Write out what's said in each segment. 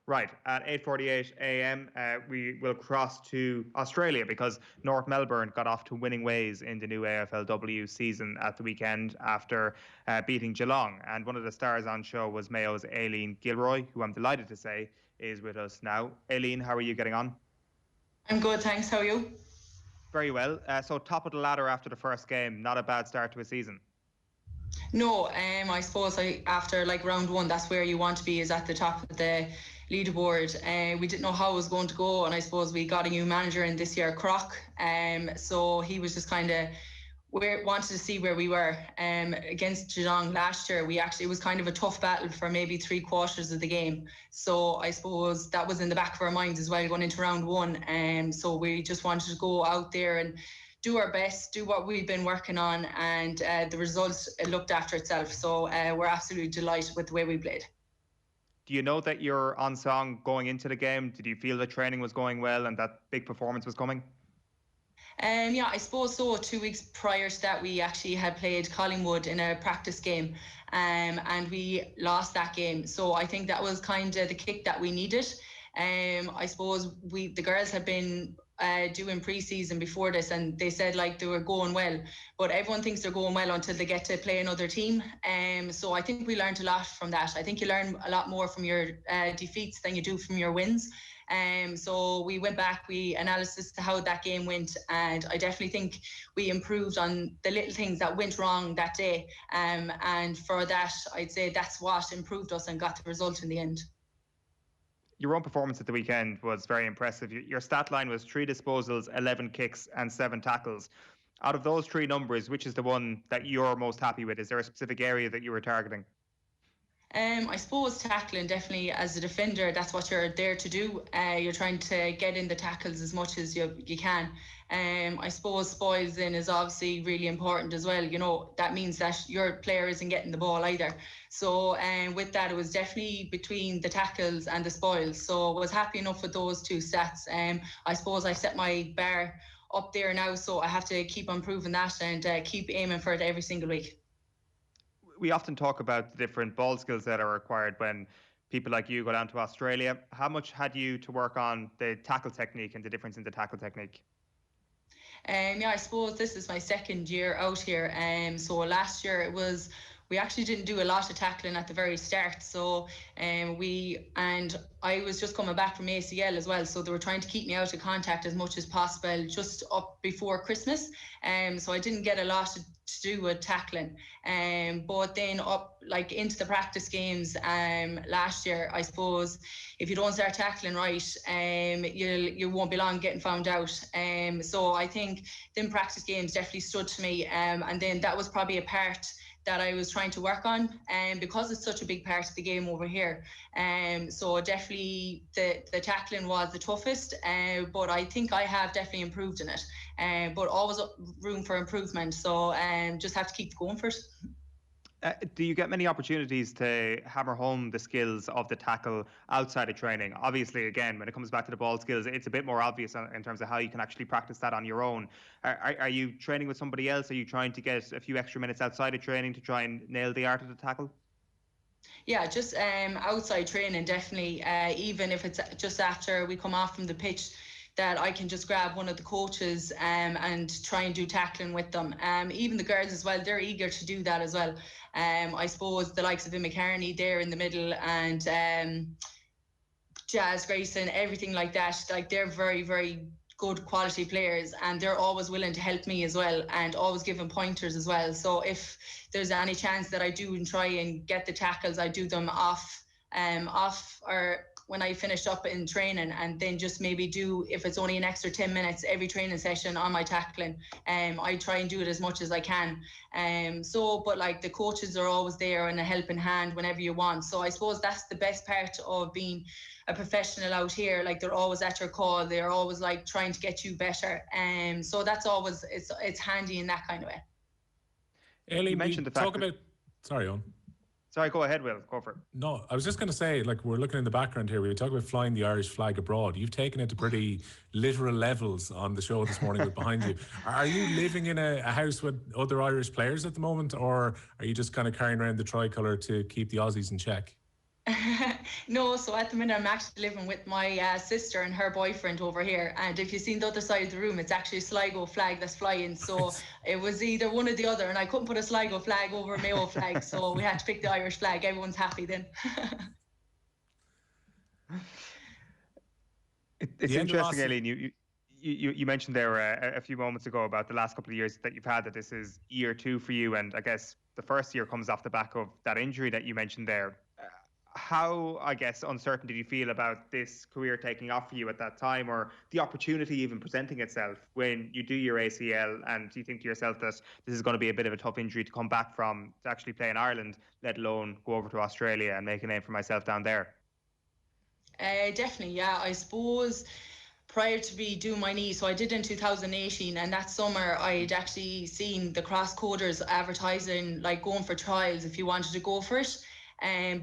Right, at 8:48 a.m. We will cross to Australia because North Melbourne got off to winning ways in the new AFLW season at the weekend after beating Geelong. And one of the stars on show was Mayo's Aileen Gilroy, who I'm delighted to say is with us now. Aileen, how are you getting on? I'm good, thanks. How are you? Very well. So top of the ladder after the first game, not a bad start to a season. No, I suppose after round one, that's where you want to be, is at the top of the leaderboard. We didn't know how it was going to go, and I suppose we got a new manager in this year, Croc. So he was just kind of wanted to see where we were. Against Geelong last year, it was kind of a tough battle for maybe 3/4 of the game. So I suppose that was in the back of our minds as well going into round one. So we just wanted to go out there and do our best, do what we've been working on, and the results looked after itself. So we're absolutely delighted with the way we played. Do you know that you're on song going into the game? Did you feel the training was going well and that big performance was coming? Yeah, I suppose so. 2 weeks prior to that, we actually had played Collingwood in a practice game, and we lost that game. So I think that was kind of the kick that we needed. I suppose the girls had been doing pre-season before this, and they said they were going well, but everyone thinks they're going well until they get to play another team. So I think we learned a lot from that. I think you learn a lot more from your defeats than you do from your wins. So we went back, we analysed how that game went, and I definitely think we improved on the little things that went wrong that day. And for that, I'd say that's what improved us and got the result in the end. Your own performance at the weekend was very impressive. Your stat line was 3 disposals, 11 kicks and 7 tackles. Out of those 3 numbers, which is the one that you're most happy with? Is there a specific area that you were targeting? I suppose tackling, definitely as a defender, that's what you're there to do. You're trying to get in the tackles as much as you can. I suppose spoils in is obviously really important as well. You know, that means that your player isn't getting the ball either. So with that, it was definitely between the tackles and the spoils. So I was happy enough with those 2 stats. I suppose I set my bar up there now, so I have to keep improving that and keep aiming for it every single week. We often talk about the different ball skills that are required when people like you go down to Australia. How much had you to work on the tackle technique and the difference in the tackle technique? Yeah, I suppose this is my second year out here. So last year we actually didn't do a lot of tackling at the very start. So I was just coming back from ACL as well. So they were trying to keep me out of contact as much as possible just up before Christmas. So I didn't get a lot to do with tackling. But then up into the practice games last year, I suppose if you don't start tackling right, you won't be long getting found out. So I think them practice games definitely stood to me. And then that was probably a part that I was trying to work on, because it's such a big part of the game over here. So definitely the tackling was the toughest, but I think I have definitely improved in it. But always room for improvement, so just have to keep going for it. Do you get many opportunities to hammer home the skills of the tackle outside of training? Obviously, again, when it comes back to the ball skills, it's a bit more obvious in terms of how you can actually practice that on your own. Are you training with somebody else? Are you trying to get a few extra minutes outside of training to try and nail the art of the tackle? Yeah, just outside training, definitely. Even if it's just after we come off from the pitch, that I can just grab one of the coaches and try and do tackling with them. Even the girls as well, they're eager to do that as well. I suppose the likes of Vim McCarney there in the middle, and Jazz Grayson, everything like that, they're very, very good quality players, and they're always willing to help me as well and always giving pointers as well. So if there's any chance that I do and try and get the tackles, I do them off or when I finished up in training, and then just maybe do, if it's only an extra 10 minutes every training session on my tackling, I try and do it as much as I can. But the coaches are always there and a helping hand whenever you want. So I suppose that's the best part of being a professional out here. They're always at your call. They're always trying to get you better. So that's always, it's handy in that kind of way. Aileen, you mentioned the fact Sorry, Owen. Sorry, go ahead, Will. Go for it. No, I was just going to say, we're looking in the background here. We talk about flying the Irish flag abroad. You've taken it to pretty literal levels on the show this morning with behind you. Are you living in a house with other Irish players at the moment, or are you just kind of carrying around the tricolour to keep the Aussies in check? No, so at the minute I'm actually living with my sister and her boyfriend over here. And if you've seen the other side of the room, it's actually a Sligo flag that's flying. So it was either one or the other. And I couldn't put a Sligo flag over a Mayo flag. So we had to pick the Irish flag. Everyone's happy then. It's interesting, Aileen. You mentioned there a few moments ago about the last couple of years that you've had, that this is year 2 for you. And I guess the first year comes off the back of that injury that you mentioned there. How, I guess, uncertain did you feel about this career taking off for you at that time, or the opportunity even presenting itself when you do your ACL and you think to yourself that this is going to be a bit of a tough injury to come back from, to actually play in Ireland, let alone go over to Australia and make a name for myself down there? Definitely, yeah. I suppose prior to me doing my knee, so I did in 2018, and that summer I'd actually seen the cross coders advertising like going for trials if you wanted to go for it.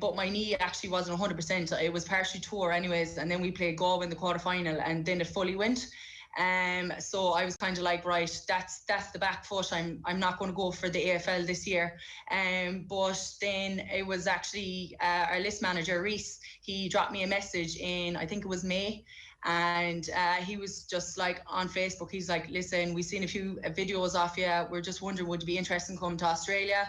But my knee actually wasn't 100%. It was partially tore anyways, and then we played Galway in the quarterfinal, and then it fully went. So I was kind of like, right, that's the back foot. I'm not going to go for the AFL this year. But then it was actually our list manager, Reese. He dropped me a message in, I think it was May. And he was just like on Facebook, he's like, listen, we've seen a few videos off you. We're just wondering, would you be interested in coming to Australia?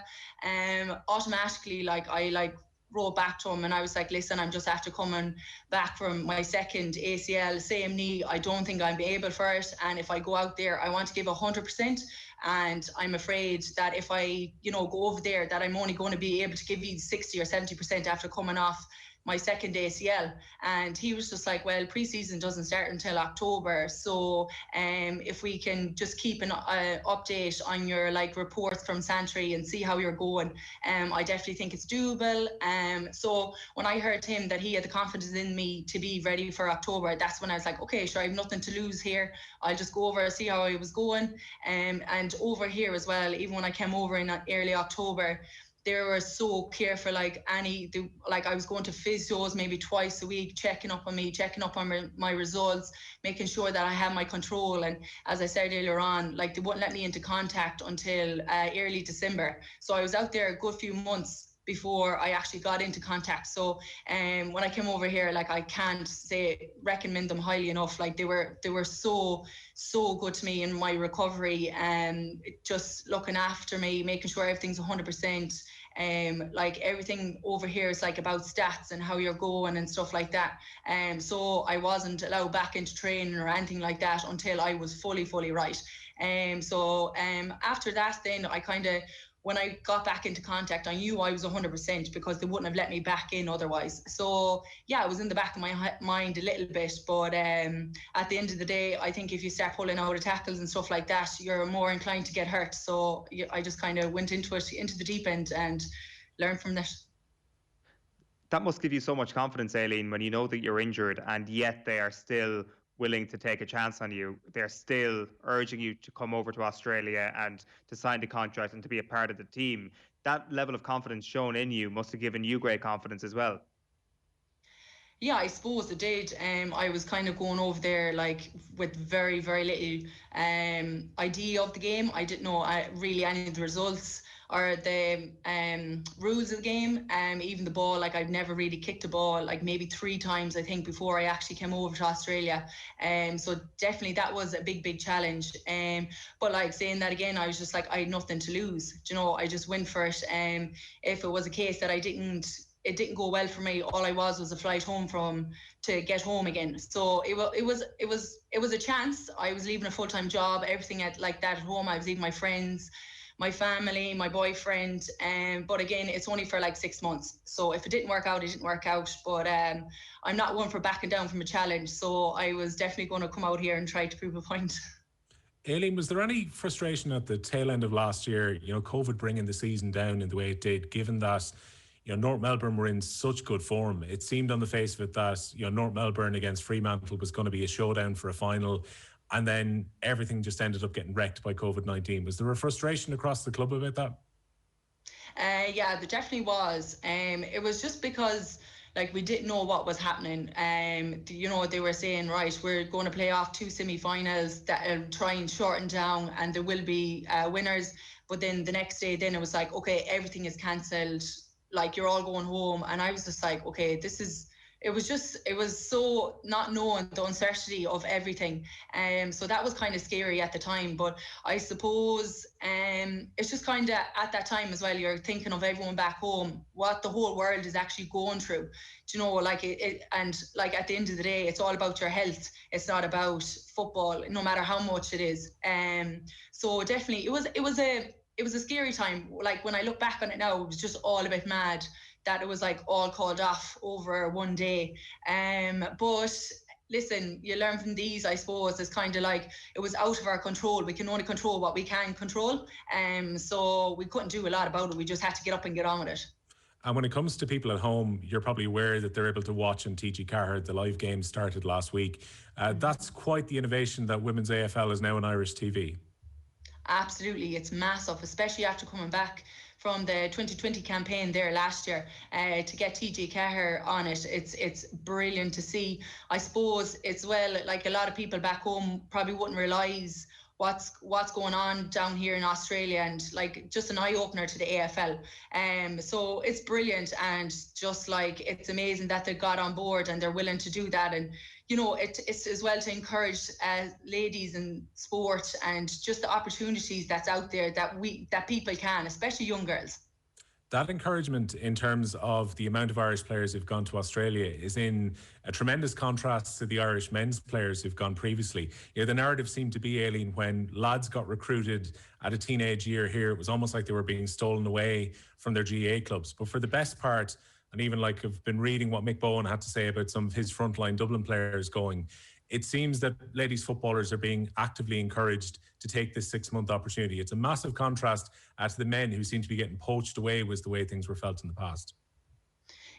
Automatically, I wrote back to him and I was like, listen, I'm just after coming back from my second ACL, same knee. I don't think I'll be able for it. And if I go out there, I want to give 100%. And I'm afraid that if I, go over there, that I'm only going to be able to give you 60 or 70% after coming off my second ACL. And he was just like, well, pre-season doesn't start until October, so if we can just keep an update on your reports from Santry and see how you're going, I definitely think it's doable. So when I heard him that he had the confidence in me to be ready for October, that's when I was like, okay, sure, I have nothing to lose here. I'll just go over and see how I was going. And over here as well, even when I came over in early October, they were so careful. I was going to physios maybe twice a week, checking up on me, checking up on my results, making sure that I had my control. And as I said earlier on, they wouldn't let me into contact until early December. So I was out there a good few months before I actually got into contact. So when I came over here, I can't recommend them highly enough. They were so good to me in my recovery, and just looking after me, making sure everything's 100%. Everything over here is about stats and how you're going and stuff like that. So I wasn't allowed back into training or anything like that until I was fully right. So after that, then when I got back into contact, I knew I was 100% because they wouldn't have let me back in otherwise. So yeah, it was in the back of my mind a little bit, but at the end of the day, I think if you start pulling out of tackles and stuff like that, you're more inclined to get hurt. So I just kind of went into the deep end and learned from that. That must give you so much confidence, Aileen, when you know that you're injured and yet they are still willing to take a chance on you. They're still urging you to come over to Australia and to sign the contract and to be a part of the team. That level of confidence shown in you must have given you great confidence as well. Yeah, I suppose it did. I was kind of going over there with very, very little idea of the game. I didn't know really any of the results or the rules of the game. Even the ball, I've never really kicked a ball, maybe 3 times, I think, before I actually came over to Australia. So definitely that was a big challenge. But saying that again, I was just I had nothing to lose. I just went for it. If it was a case that it didn't go well for me, all I was a flight home to get home again. So it was a chance. I was leaving a full-time job, everything that at home. I was leaving my friends, my family, my boyfriend. But again, it's only for 6 months. So if it didn't work out, it didn't work out. But I'm not one for backing down from a challenge. So I was definitely going to come out here and try to prove a point. Aileen, was there any frustration at the tail end of last year, COVID bringing the season down in the way it did, given that North Melbourne were in such good form? It seemed on the face of it that North Melbourne against Fremantle was going to be a showdown for a final, and then everything just ended up getting wrecked by COVID-19. Was there a frustration across the club about that? Yeah, there definitely was. It was just because we didn't know what was happening. They were saying, right, we're going to play off 2 semi-finals that are trying to shorten down, and there will be winners. But then the next day, then it was okay, everything is cancelled. like, you're all going home. And I was just like, okay, it was so not knowing the uncertainty of everything. So that was kind of scary at the time. But I suppose it's just kind of at that time as well, you're thinking of everyone back home, what the whole world is actually going through. Do you know, like and like at the end of the day, it's all about your health. It's not about football, no matter how much it is. So definitely it was a scary time. Like, when I look back on it now, it was just all a bit mad that it was like all called off over one day. But listen, you learn from these, I suppose. It's kind of like, it was out of our control. We can only control what we can control. So we couldn't do a lot about it. We just had to get up and get on with it. And when it comes to people at home, you're probably aware that they're able to watch on TG Carr. The live game started last week. That's quite the innovation that Women's AFL is now on Irish TV. Absolutely, it's massive, especially after coming back from the 2020 campaign there last year. To get TG Carr on it, it's brilliant to see. I suppose it's, well, like, a lot of people back home probably wouldn't realise what's going on down here in Australia, and like, just an eye-opener to the AFL. So it's brilliant, and just like, it's amazing that they got on board and they're willing to do that. And you know, it's as well to encourage ladies in sport, and just the opportunities that's out there that people can, especially young girls. That encouragement in terms of the amount of Irish players who've gone to Australia is in a tremendous contrast to the Irish men's players who've gone previously. You know, the narrative seemed to be, Aileen, when lads got recruited at a teenage year here, it was almost like they were being stolen away from their GAA clubs. But for the best part, and even like I've been reading what Mick Bowen had to say about some of his frontline Dublin players going, it seems that ladies footballers are being actively encouraged to take this 6-month opportunity. It's a massive contrast to the men who seem to be getting poached away, was the way things were felt in the past.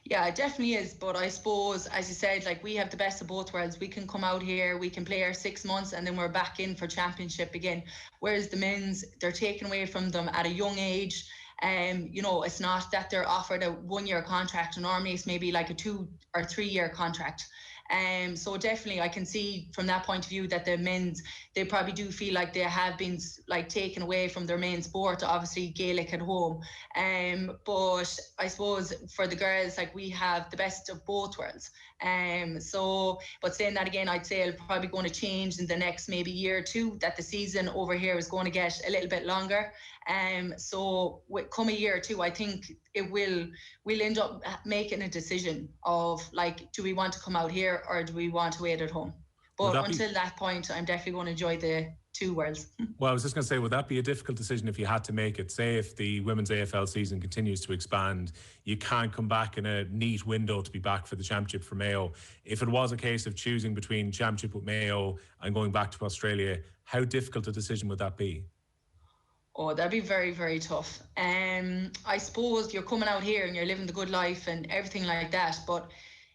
Yeah, it definitely is. But I suppose, as you said, like, we have the best of both worlds. We can come out here, we can play our 6 months, and then we're back in for championship again. Whereas the men's, they're taken away from them at a young age. You know, it's not that they're offered a 1-year contract. Normally it's maybe like a 2 or 3 year contract. So definitely I can see from that point of view that the men's, they probably do feel like they have been like taken away from their main sport, obviously Gaelic at home. But I suppose for the girls, like, we have the best of both worlds. So, but saying that again, I'd say it'll probably going to change in the next maybe year or two, that the season over here is going to get a little bit longer. So come a year or two, I think we'll end up making a decision of, like, do we want to come out here or do we want to wait at home? But until that point, I'm definitely going to enjoy the two worlds. Well, I was just going to say, would that be a difficult decision if you had to make it? Say if the women's AFL season continues to expand, you can't come back in a neat window to be back for the championship for Mayo. If it was a case of choosing between championship with Mayo and going back to Australia, how difficult a decision would that be? Oh, that'd be very, very tough. I suppose you're coming out here and you're living the good life and everything like that, but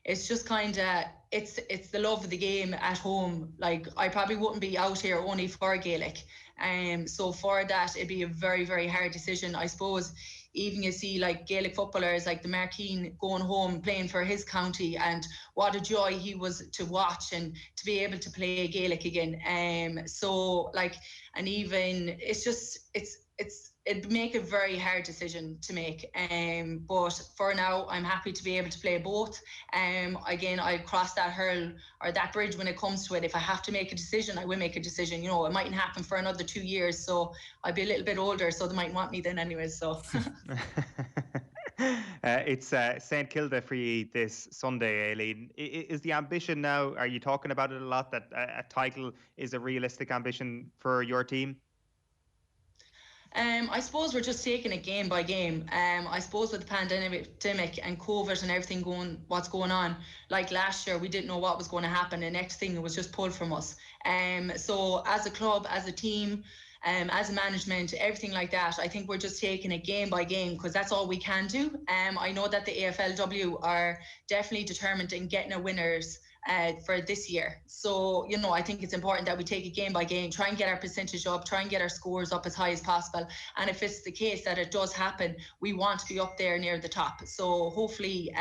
it's just kind of, it's the love of the game at home. Like, I probably wouldn't be out here only for Gaelic. So for that, it'd be a very, very hard decision. I suppose even you see like Gaelic footballers like the Markeen going home playing for his county, and what a joy he was to watch and to be able to play Gaelic again. So like, and even it'd make a very hard decision to make. But for now, I'm happy to be able to play both. Again, I cross that hurdle or that bridge when it comes to it. If I have to make a decision, I will make a decision. You know, it mightn't happen for another 2 years, so I'll be a little bit older, so they might want me then anyways. So. It's St Kilda for you this Sunday, Aileen. Is the ambition now, are you talking about it a lot, that a title is a realistic ambition for your team? I suppose we're just taking it game by game. I suppose with the pandemic and COVID and everything what's going on, like last year, we didn't know what was going to happen. The next thing, it was just pulled from us. So as a club, as a team, as a management, everything like that, I think we're just taking it game by game, because that's all we can do. I know that the AFLW are definitely determined in getting a winners for this year. So, you know, I think it's important that we take it game by game, try and get our percentage up, try and get our scores up as high as possible. And if it's the case that it does happen, we want to be up there near the top. So hopefully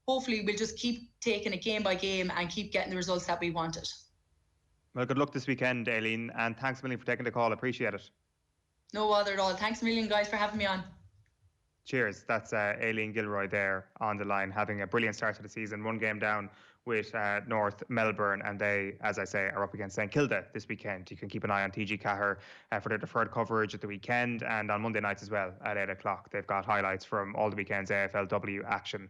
we'll just keep taking it game by game and keep getting the results that we wanted. Well, good luck this weekend, Aileen, and thanks a million for taking the call. Appreciate it. No bother at all. Thanks a million, guys, for having me on. Cheers. That's Aileen Gilroy there on the line, having a brilliant start to the season. One game down with North Melbourne, and they, as I say, are up against St Kilda this weekend. You can keep an eye on TG Cahir for their deferred coverage at the weekend, and on Monday nights as well at 8 o'clock. They've got highlights from all the weekend's AFLW action